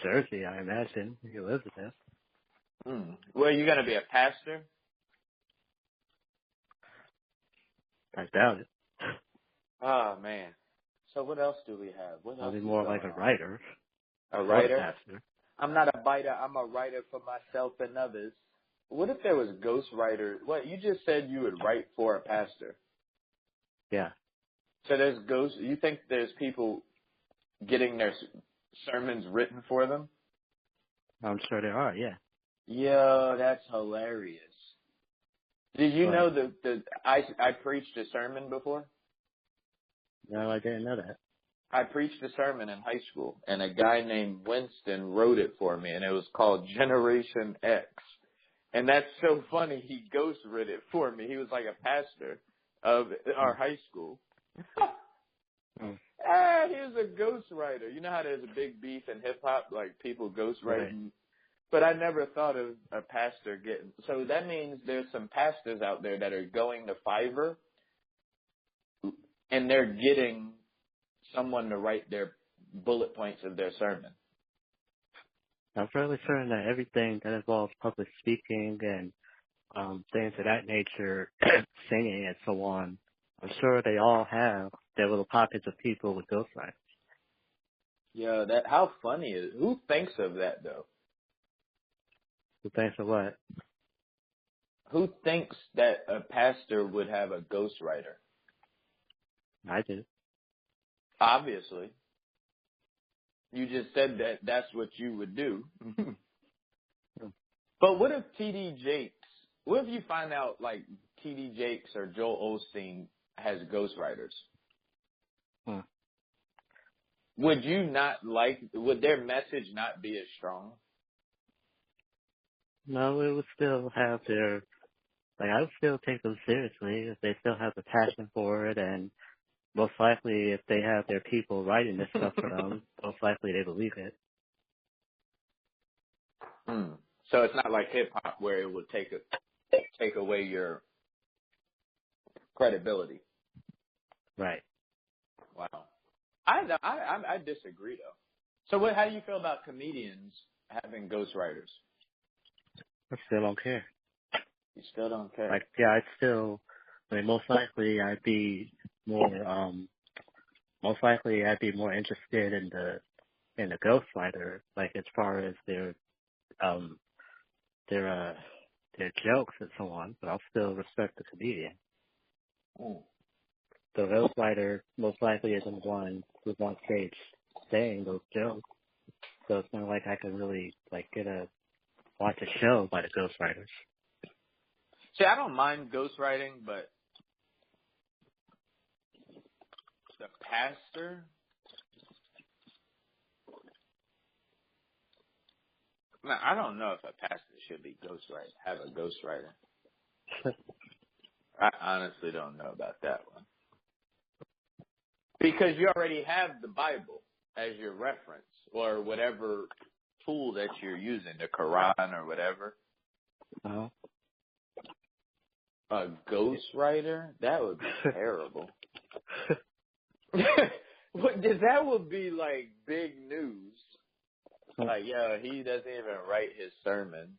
Jersey, I imagine. He lives there. Well, you gonna be a pastor? I doubt it. Oh man. So what else do we have? What I'll else be is more going like a on? writer. A Or a writer? pastor. I'm not a biter. I'm a writer for myself and others. What if there was ghostwriters? What you just said you would write for a pastor? Yeah. So there's ghosts. You think there's people getting their sermons written for them? I'm sure there are, yeah. Yo, that's hilarious. Did you But, know that I preached a sermon before? no, I didn't know that. I preached a sermon in high school, and a guy named Winston wrote it for me, and it was called Generation X. And that's so funny. He ghostwrote it for me. He was like a pastor of our high school. He was a ghostwriter. You know how there's a big beef in hip hop, like people ghostwriting. Right. But I never thought of a pastor getting. So that means there's some pastors out there that are going to Fiverr, and they're getting someone to write their bullet points of their sermon. I'm fairly certain that everything that involves public speaking and things of that nature, singing and so on, I'm sure they all have their little pockets of people with ghostwriters. Yeah, that how funny is it? Who thinks of that though? Who thinks of what? Who thinks that a pastor would have a ghostwriter? I do. Obviously. You just said that that's what you would do. But what if T.D. Jakes, what if you find out like T.D. Jakes or Joel Osteen has ghostwriters? Would you not would their message not be as strong? No, it would still have their, I would still take them seriously if they still have the passion for it, and most likely if they have their people writing this stuff for them, most likely they believe it. So it's not like hip hop where it would take away your credibility. Right. Wow. I disagree though. So how do you feel about comedians having ghostwriters? I still don't care. You still don't care. Most likely I'd be more interested in the ghostwriter, like as far as their jokes and so on, but I'll still respect the comedian. The ghostwriter most likely isn't the one who's on stage saying those jokes, so it's not like I can really watch a show by the ghostwriters. See, I don't mind ghostwriting, but the pastor, I don't know if a pastor should be have a ghostwriter. I honestly don't know about that one. Because you already have the Bible as your reference, or whatever tool that you're using, the Quran or whatever. Uh-huh. A ghostwriter? That would be terrible. That would be like big news. Like, yo, he doesn't even write his sermons.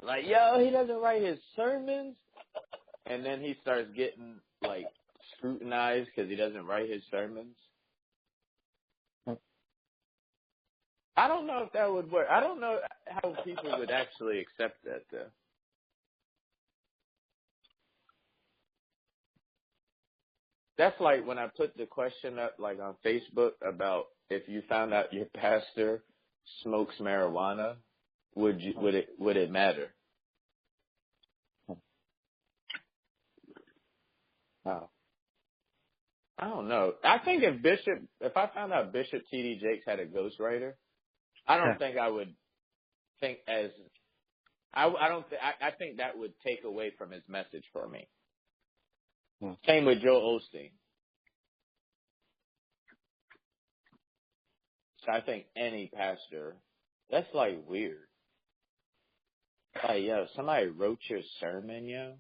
Like, yo, he doesn't write his sermons? And then he starts getting, like, scrutinized because he doesn't write his sermons. I don't know if that would work. I don't know how people would actually accept that, though. That's like when I put the question up, like, on Facebook about if you found out your pastor smokes marijuana, would it matter? Wow. I don't know. I think if I found out Bishop T.D. Jakes had a ghostwriter, I don't think I would think as I think that would take away from his message for me. Same with Joel Osteen. So I think any pastor, that's like weird. Like, yo, somebody wrote your sermon, yo.